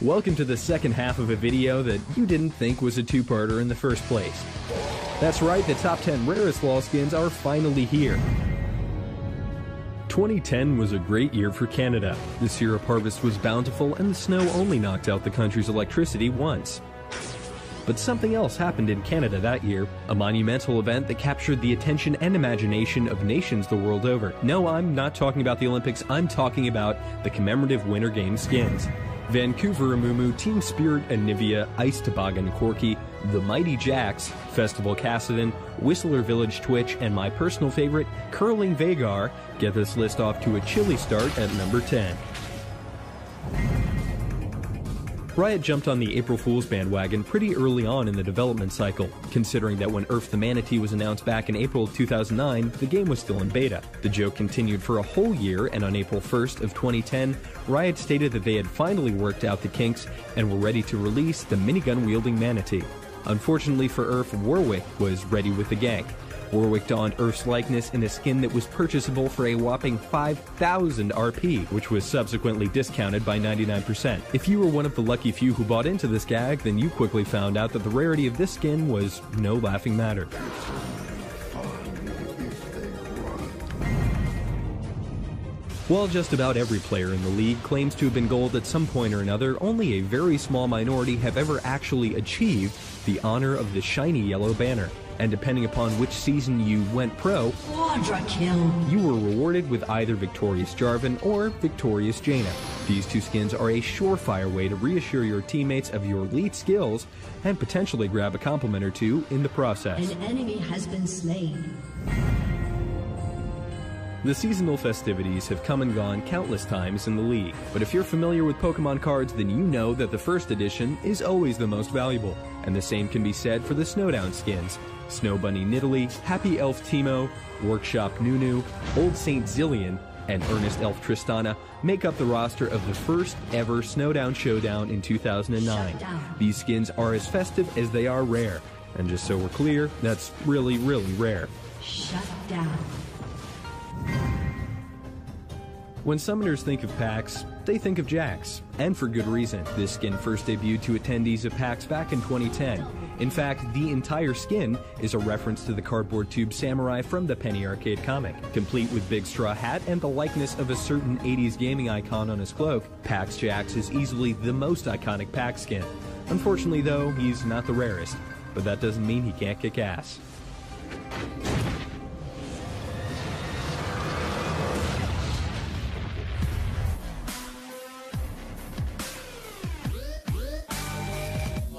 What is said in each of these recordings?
Welcome to the second half of a video that you didn't think was a two-parter in the first place. That's right, the top 10 rarest LoL skins are finally here. 2010 was a great year for Canada. The syrup harvest was bountiful and the snow only knocked out the country's electricity once. But something else happened in Canada that year, a monumental event that captured the attention and imagination of nations the world over. No, I'm not talking about the Olympics, I'm talking about the commemorative Winter Games skins. Vancouver Amumu, Team Spirit Anivia, Ice Toboggan Corky, The Mighty Jacks, Festival Cassidon, Whistler Village Twitch, and my personal favorite, Curling Vagar, get this list off to a chilly start at number 10. Riot jumped on the April Fool's bandwagon pretty early on in the development cycle, considering that when Earth the Manatee was announced back in April of 2009, the game was still in beta. The joke continued for a whole year, and on April 1st of 2010, Riot stated that they had finally worked out the kinks and were ready to release the minigun-wielding Manatee. Unfortunately for Earth, Warwick was ready with the gank. Warwick donned Earth's likeness in a skin that was purchasable for a whopping 5,000 RP, which was subsequently discounted by 99%. If you were one of the lucky few who bought into this gag, then you quickly found out that the rarity of this skin was no laughing matter. While just about every player in the league claims to have been gold at some point or another, only a very small minority have ever actually achieved the honor of the shiny yellow banner. And depending upon which season you went pro, Quadra kill. You were rewarded with either Victorious Jarvan or Victorious Jaina. These two skins are a surefire way to reassure your teammates of your elite skills and potentially grab a compliment or two in the process. An enemy has been slain. The seasonal festivities have come and gone countless times in the league, but if you're familiar with Pokemon cards, then you know that the first edition is always the most valuable, and the same can be said for the Snowdown skins. Snow Bunny Nidalee, Happy Elf Teemo, Workshop Nunu, Old Saint Zillion, and Earnest Elf Tristana make up the roster of the first ever Snowdown Showdown in 2009. These skins are as festive as they are rare, and just so we're clear, that's really, really rare. Shut down. When summoners think of packs, they think of Jax, and for good reason. This skin first debuted to attendees of PAX back in 2010. In fact, the entire skin is a reference to the cardboard tube samurai from the Penny Arcade comic. Complete with big straw hat and the likeness of a certain 80s gaming icon on his cloak, PAX Jax is easily the most iconic pack skin. Unfortunately though, he's not the rarest, but that doesn't mean he can't kick ass.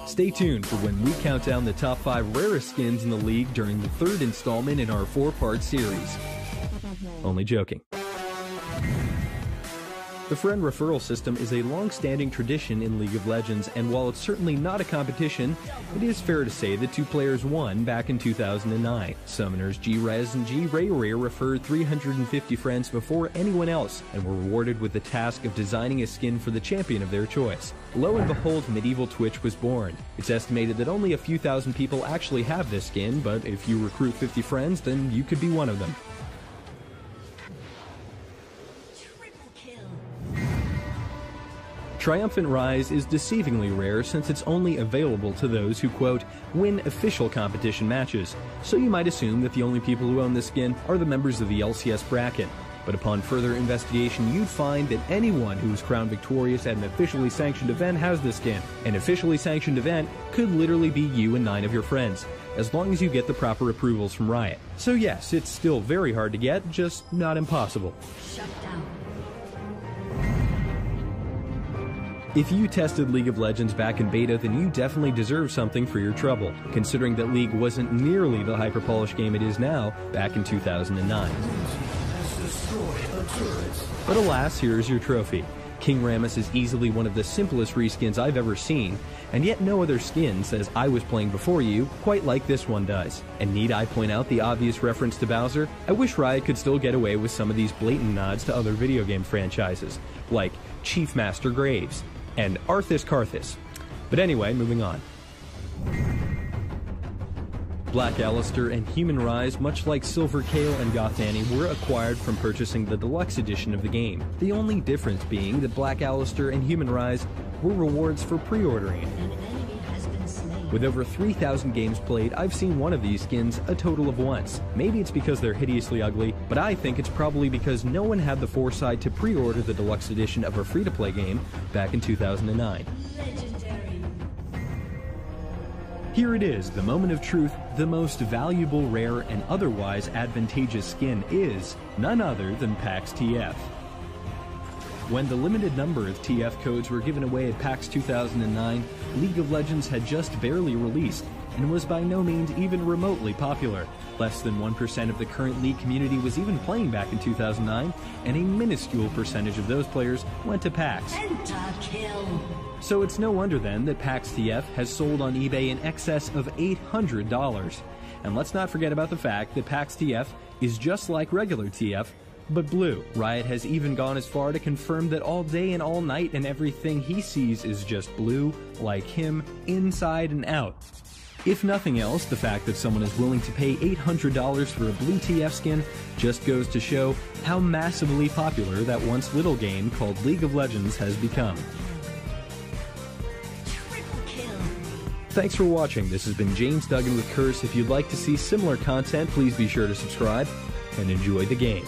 Stay tuned for when we count down the top 5 rarest skins in the league during the third installment in our 4-part series. Only joking. The friend referral system is a long-standing tradition in League of Legends, and while it's certainly not a competition, it is fair to say that two players won back in 2009. Summoners G-Rez and G-Ray referred 350 friends before anyone else, and were rewarded with the task of designing a skin for the champion of their choice. Lo and behold, Medieval Twitch was born. It's estimated that only a few thousand people actually have this skin, but if you recruit 50 friends, then you could be one of them. Triumphant Rise is deceivingly rare since it's only available to those who, quote, win official competition matches, so you might assume that the only people who own this skin are the members of the LCS bracket. But upon further investigation, you'd find that anyone who's crowned victorious at an officially sanctioned event has this skin. An officially sanctioned event could literally be you and 9 of your friends, as long as you get the proper approvals from Riot. So yes, it's still very hard to get, just not impossible. Shut down. If you tested League of Legends back in beta, then you definitely deserve something for your trouble, considering that League wasn't nearly the hyper-polished game it is now back in 2009. But alas, here's your trophy. King Rammus is easily one of the simplest reskins I've ever seen, and yet no other skin says I was playing before you quite like this one does. And need I point out the obvious reference to Bowser? I wish Riot could still get away with some of these blatant nods to other video game franchises, like Chief Master Graves and Arthas Karthus. But anyway, moving on. Black Alistair and Human Rise, much like Silver Kale and Goth Annie, were acquired from purchasing the deluxe edition of the game. The only difference being that Black Alistair and Human Rise were rewards for pre-ordering. An enemy has been slain. With over 3,000 games played, I've seen one of these skins a total of once. Maybe it's because they're hideously ugly, but I think it's probably because no one had the foresight to pre-order the deluxe edition of a free-to-play game back in 2009. Legendary. Here it is, the moment of truth. The most valuable, rare, and otherwise advantageous skin is none other than PAX TF. When the limited number of TF codes were given away at PAX 2009, League of Legends had just barely released and was by no means even remotely popular. Less than 1% of the current League community was even playing back in 2009, and a minuscule percentage of those players went to PAX. Pentakill. So it's no wonder then that PAX TF has sold on eBay in excess of $800. And let's not forget about the fact that PAX TF is just like regular TF, but blue. Riot has even gone as far to confirm that all day and all night and everything he sees is just blue, like him, inside and out. If nothing else, the fact that someone is willing to pay $800 for a blue TF skin just goes to show how massively popular that once little game called League of Legends has become. Thanks for watching. This has been James Duggan with Curse. If you'd like to see similar content, please be sure to subscribe and enjoy the game.